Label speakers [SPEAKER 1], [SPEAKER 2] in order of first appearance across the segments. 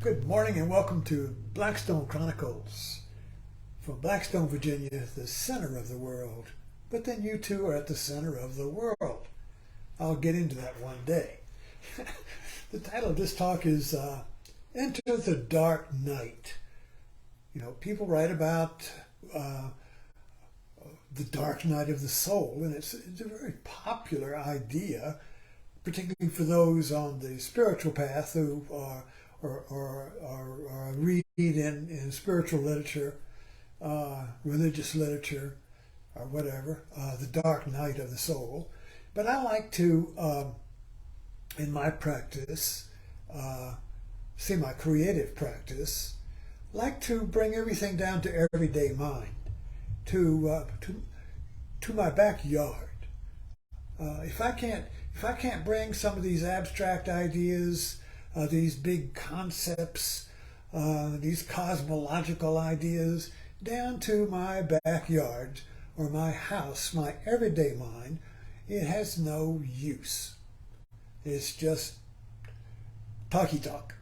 [SPEAKER 1] Good morning and welcome to Blackstone Chronicles. From Blackstone, Virginia, the center of the world. But then you two are at the center of the world. I'll get into that one day. The title of this talk is Enter the Dark Night. You know, people write about the dark night of the soul, and it's a very popular idea, particularly for those on the spiritual path who are read in spiritual literature, religious literature, or whatever, the dark night of the soul. But I like to, in my practice, my creative practice, like to bring everything down to everyday mind, to my backyard. If I can't bring some of these abstract ideas, these big concepts, these cosmological ideas, down to my backyard or my house, my everyday mind, it has no use. It's just talky talk.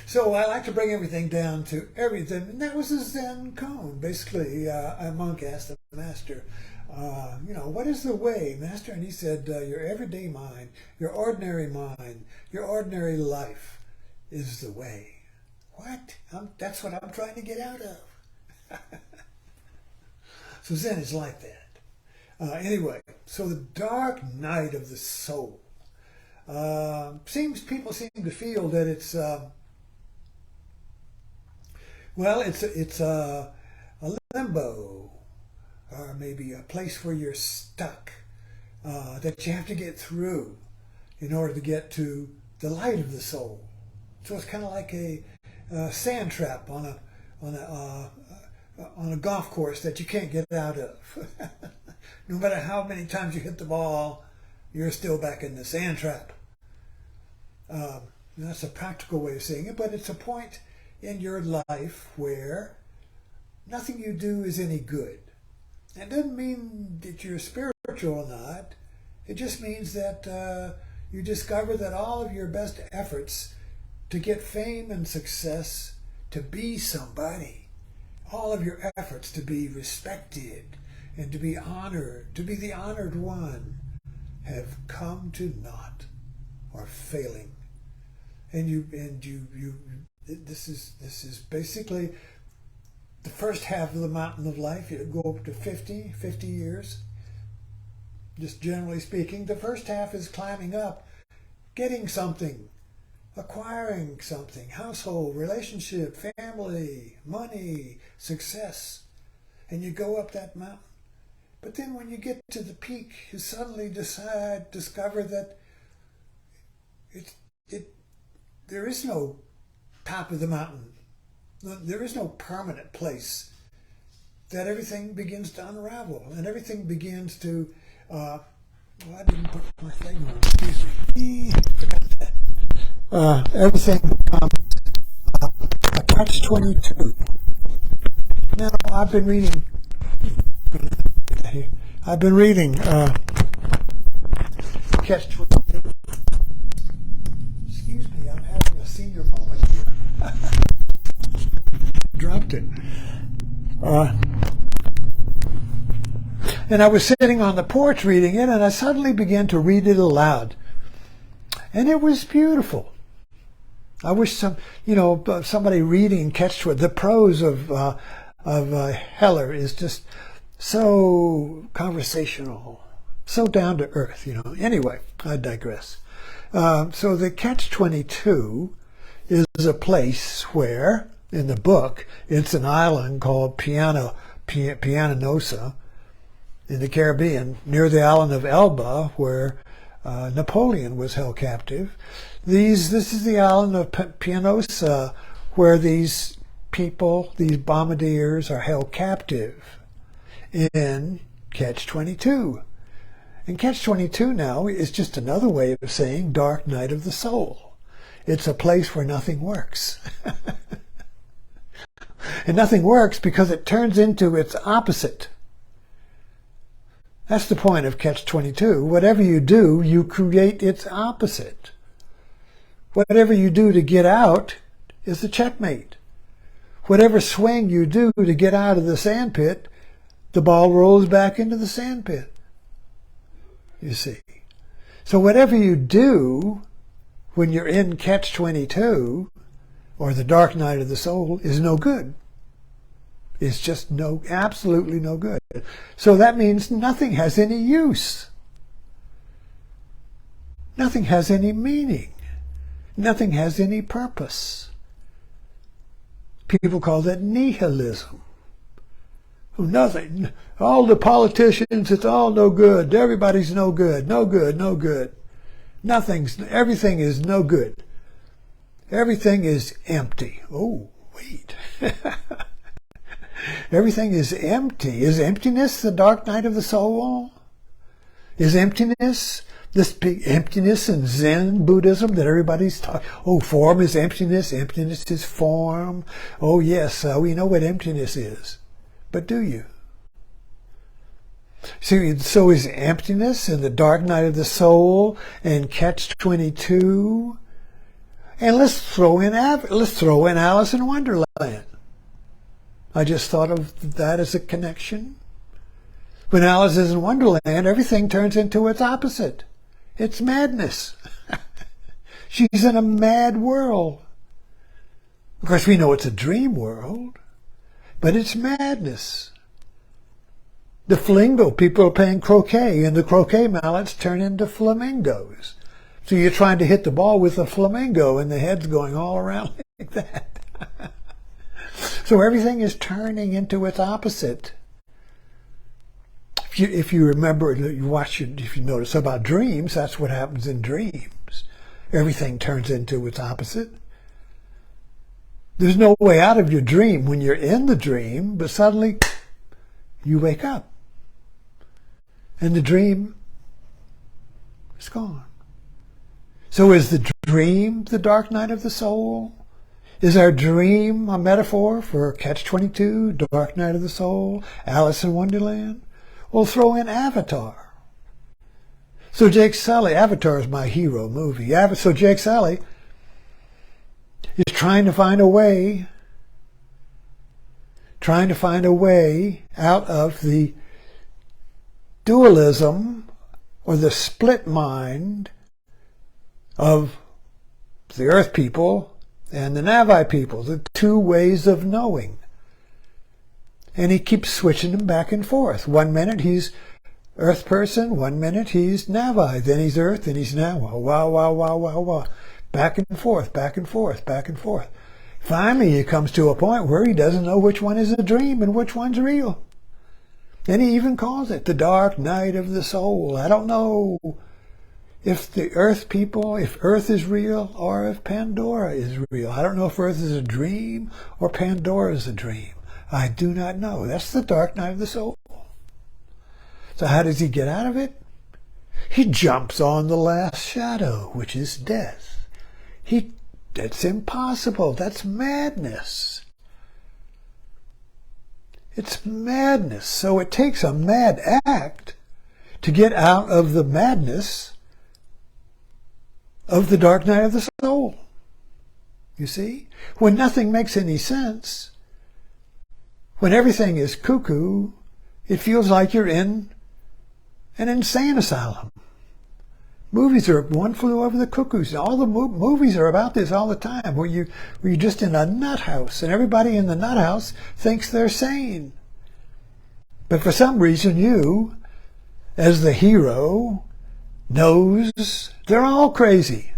[SPEAKER 1] So I like to bring everything down to everything, and that was a Zen koan. Basically, a monk asked the master, what is the way, master? And he said, your everyday mind, your ordinary life is the way. What? That's what I'm trying to get out of. So Zen is like that. Anyway, so the dark night of the soul. People seem to feel that it's a limbo, or maybe a place where you're stuck, that you have to get through in order to get to the light of the soul. So it's kind of like a sand trap on a golf course that you can't get out of. No matter how many times you hit the ball, you're still back in the sand trap. That's a practical way of saying it, but it's a point in your life where nothing you do is any good. It doesn't mean that you're spiritual or not. It just means that you discover that all of your best efforts to get fame and success, to be somebody, all of your efforts to be respected and to be honored, to be the honored one, have come to naught or failing. This is basically the first half of the mountain of life. You go up to 50 years. Just generally speaking, the first half is climbing up, getting something, acquiring something, household, relationship, family, money, success. And you go up that mountain. But then when you get to the peak, you suddenly discover that there is no top of the mountain. There is no permanent place. That everything begins to unravel, and everything begins to. I didn't put my thing on. Excuse me. Forgot that. Everything becomes a catch-22. Now I've been reading. Catch-22. Excuse me, I'm having a senior moment here. Dropped it. And I was sitting on the porch reading it, and I suddenly began to read it aloud. And it was beautiful. I wish somebody reading Catch-22. The prose of Heller is just so conversational, so down to earth, Anyway, I digress. So the Catch-22 is a place where, in the book, it's an island called Pianosa in the Caribbean, near the island of Elba, where Napoleon was held captive. This is the island of Pianosa, where these people, these bombardiers, are held captive in Catch-22. And Catch-22 now is just another way of saying dark night of the soul. It's a place where nothing works. And nothing works because it turns into its opposite. That's the point of Catch-22. Whatever you do, you create its opposite. Whatever you do to get out is a checkmate. Whatever swing you do to get out of the sandpit, the ball rolls back into the sandpit. You see. So whatever you do when you're in catch-22, or the dark night of the soul, is no good. It's just absolutely no good. So that means nothing has any use. Nothing has any meaning. Nothing has any purpose. People call that nihilism. Nothing. All the politicians, it's all no good. Everybody's no good. No good, no good. Everything is no good. Everything is empty. Oh, wait. Everything is empty. Is emptiness the dark night of the soul? Is emptiness this big emptiness in Zen Buddhism that everybody's talking? Oh, form is emptiness. Emptiness is form. Oh, yes, we know what emptiness is. But do you? See, so is emptiness in the dark night of the soul and catch-22? And let's throw in Alice in Wonderland. I just thought of that as a connection. When Alice is in Wonderland, everything turns into its opposite. It's madness. She's in a mad world. Of course, we know it's a dream world, but it's madness. The flamingo people are playing croquet, and the croquet mallets turn into flamingos. So you're trying to hit the ball with a flamingo, and the head's going all around like that. So everything is turning into its opposite. If you remember, if you notice about dreams, that's what happens in dreams. Everything turns into its opposite. There's no way out of your dream when you're in the dream, but suddenly you wake up. And the dream is gone. So is the dream the dark night of the soul? Is our dream a metaphor for catch-22, dark night of the soul, Alice in Wonderland? We'll throw in Avatar. So Jake Sully, Avatar is my hero movie. So Jake Sully is trying to find a way out of the dualism or the split mind of the Earth people and the Navi people, the two ways of knowing. And he keeps switching them back and forth. 1 minute he's Earth person, 1 minute he's Navi, then he's Earth, then he's Navi. Wow. Back and forth, back and forth, back and forth. Finally, he comes to a point where he doesn't know which one is a dream and which one's real. And he even calls it the dark night of the soul. I don't know if the Earth people, if Earth is real or if Pandora is real. I don't know if Earth is a dream or Pandora is a dream. I do not know. That's the dark night of the soul. So how does he get out of it? He jumps on the last shadow, which is death. That's impossible. That's madness. It's madness. So it takes a mad act to get out of the madness of the dark night of the soul. You see? When nothing makes any sense, when everything is cuckoo, it feels like you're in an insane asylum. Movies are One Flew Over the Cuckoo's. All the movies are about this all the time, where you're just in a nut house, and everybody in the nut house thinks they're sane. But for some reason, you, as the hero, knows they're all crazy.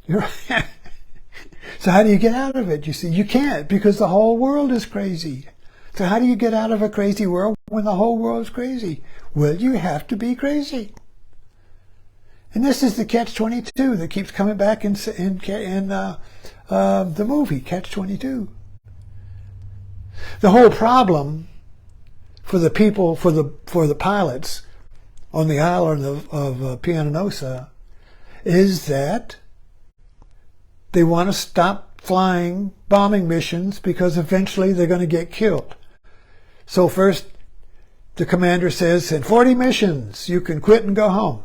[SPEAKER 1] So how do you get out of it? You see, you can't, because the whole world is crazy. So how do you get out of a crazy world when the whole world's crazy? Well, you have to be crazy. And this is the catch-22 that keeps coming back in the movie, Catch-22. The whole problem for the people, for the pilots on the island of Pianosa is that they want to stop flying bombing missions because eventually they're going to get killed. So first, the commander says, in 40 missions, you can quit and go home.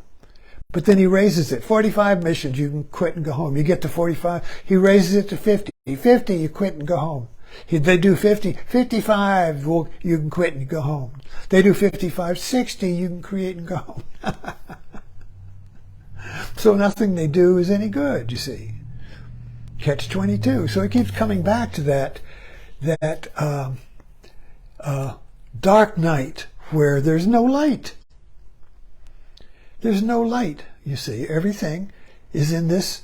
[SPEAKER 1] But then he raises it. 45 missions, you can quit and go home. You get to 45, he raises it to 50. 50, you quit and go home. They do 50, 55, well, you can quit and go home. They do 55, 60, you can create and go home. So nothing they do is any good, you see. Catch 22. So it keeps coming back to that dark night where there's no light. There's no light, you see. Everything is in this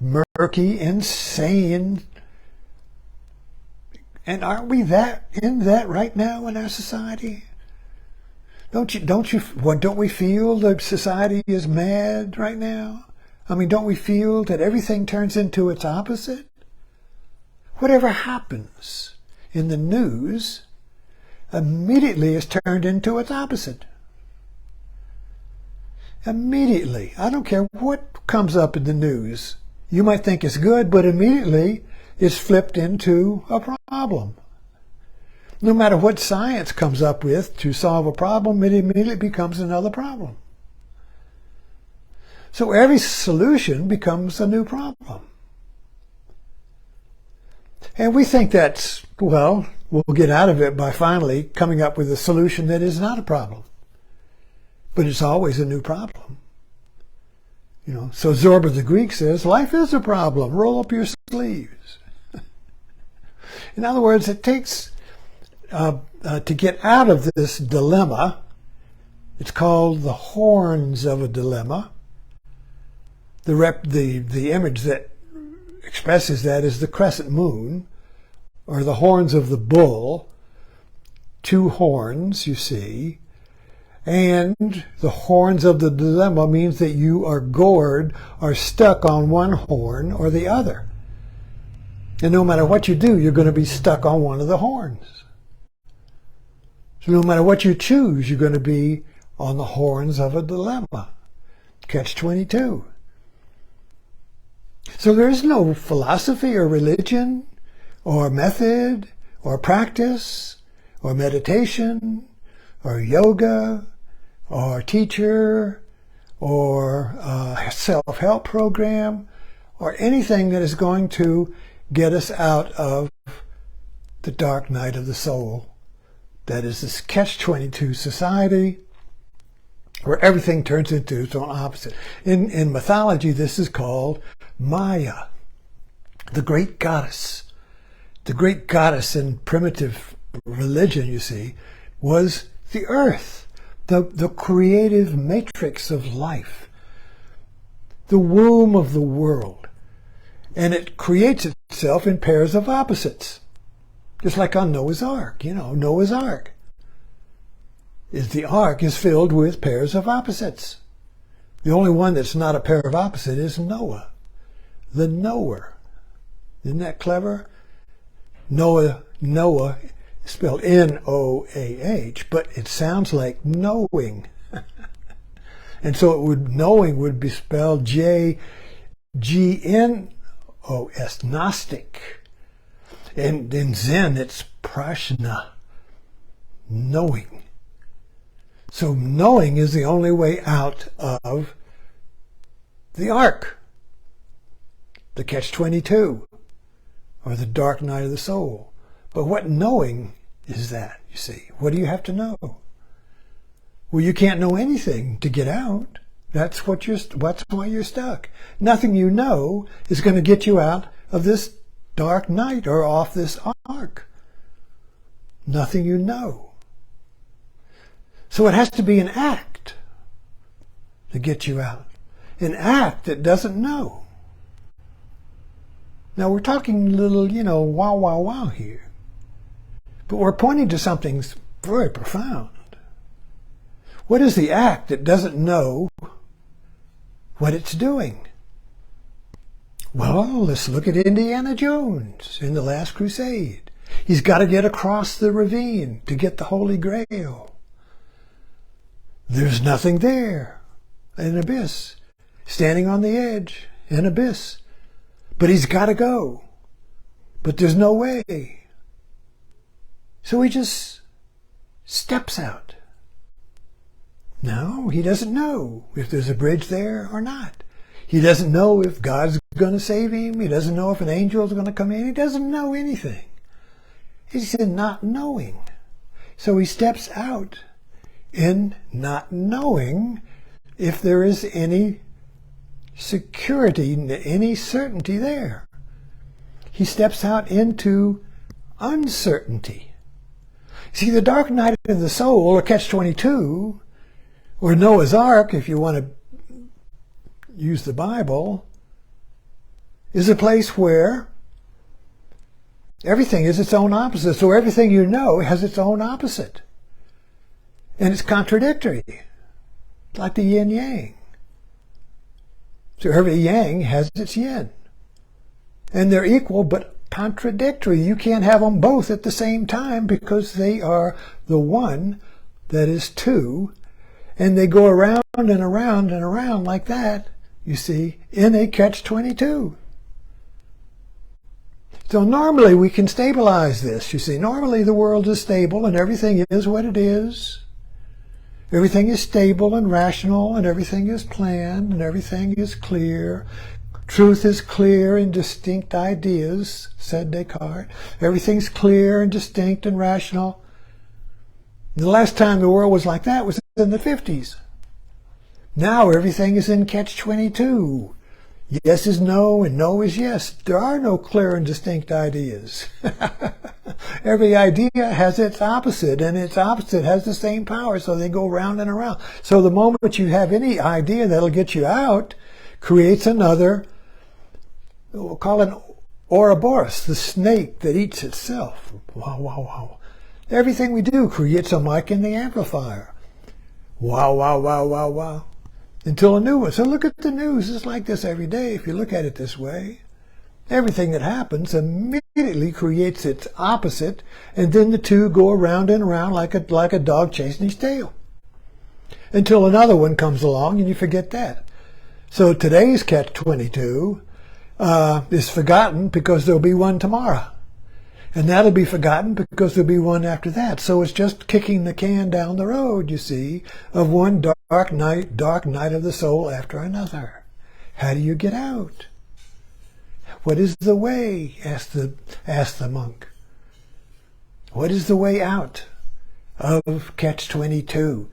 [SPEAKER 1] murky, insane. And aren't we in that right now in our society? Don't we feel that society is mad right now? I mean, don't we feel that everything turns into its opposite? Whatever happens in the news immediately is turned into its opposite. Immediately. I don't care what comes up in the news. You might think it's good, but immediately it's flipped into a problem. No matter what science comes up with to solve a problem, it immediately becomes another problem. So every solution becomes a new problem. And we think that's, well, we'll get out of it by finally coming up with a solution that is not a problem. But it's always a new problem. You know, so Zorba the Greek says, life is a problem. Roll up your sleeves. In other words, it takes, to get out of this dilemma, it's called the horns of a dilemma. The image that expresses that is the crescent moon, or the horns of the bull. Two horns, you see. And the horns of the dilemma means that you are gored or stuck on one horn or the other. And no matter what you do, you're going to be stuck on one of the horns. So no matter what you choose, you're going to be on the horns of a dilemma. Catch 22. So there is no philosophy or religion or method or practice or meditation or yoga or teacher or self-help program or anything that is going to get us out of the dark night of the soul. That is this catch-22 society where everything turns into its own opposite. In mythology, this is called Maya, the great goddess. The great goddess in primitive religion, you see, was the earth, the creative matrix of life, the womb of the world. And it creates itself in pairs of opposites. Just like on Noah's Ark. You know, Noah's Ark. The ark is filled with pairs of opposites. The only one that's not a pair of opposites is Noah, the knower. Isn't that clever? Noah spelled N-O-A-H, but it sounds like knowing. And so knowing would be spelled J-G-N-O-S, Gnostic. And in Zen, it's prajna, knowing. So knowing is the only way out of the ark, the catch-22, or the dark night of the soul. But what knowing is that, you see? What do you have to know? Well, you can't know anything to get out. That's why you're stuck. Nothing you know is going to get you out of this dark night or off this ark. Nothing you know. So it has to be an act to get you out. An act that doesn't know. Now we're talking a little, wow, wow, wow here. But we're pointing to something very profound. What is the act that doesn't know what it's doing? Well, let's look at Indiana Jones in The Last Crusade. He's got to get across the ravine to get the Holy Grail. There's nothing there. An abyss. Standing on the edge. An abyss. But he's got to go. But there's no way. So he just steps out. No, he doesn't know if there's a bridge there or not. He doesn't know if God's going to save him. He doesn't know if an angel is going to come in. He doesn't know anything. He's in not knowing. So he steps out in not knowing if there is any security, any certainty there. He steps out into uncertainty. See, the dark night of the soul, or catch-22, or Noah's Ark, if you want to use the Bible, is a place where everything is its own opposite. So everything you know has its own opposite. And it's contradictory, like the yin-yang. So every yang has its yin. And they're equal but contradictory. You can't have them both at the same time because they are the one that is two. And they go around and around and around like that, you see, in a catch-22. So normally we can stabilize this, you see. Normally the world is stable and everything is what it is. Everything is stable and rational and everything is planned and everything is clear. Truth is clear in distinct ideas, said Descartes. Everything's clear and distinct and rational. The last time the world was like that was in the 50s. Now everything is in catch-22. Yes is no and no is yes. There are no clear and distinct ideas. Every idea has its opposite, and its opposite has the same power, so they go round and around. So the moment you have any idea that'll get you out, creates another, we'll call it Ouroboros, the snake that eats itself. Wow, wow, wow. Everything we do creates a mic in the amplifier. Wow, wow, wow, wow, wow. Until a new one. So look at the news. It's like this every day if you look at it this way. Everything that happens immediately creates its opposite, and then the two go around and around like a dog chasing his tail. Until another one comes along and you forget that. So today's catch-22 is forgotten because there'll be one tomorrow. And that'll be forgotten because there'll be one after that. So it's just kicking the can down the road, you see, of one dark night of the soul after another. How do you get out? What is the way? asked the monk. What is the way out of catch-22?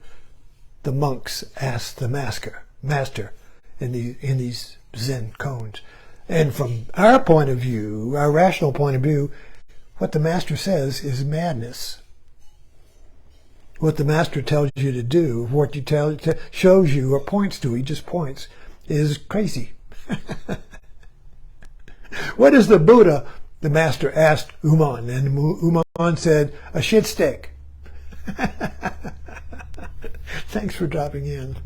[SPEAKER 1] The monks asked the master in these Zen koans. And from our point of view, our rational point of view, what the master says is madness. What the master tells you to do, what you shows you or points to, he just points, is crazy. What is the Buddha? The master asked Uman, and Uman said, a shit stick. Thanks for dropping in.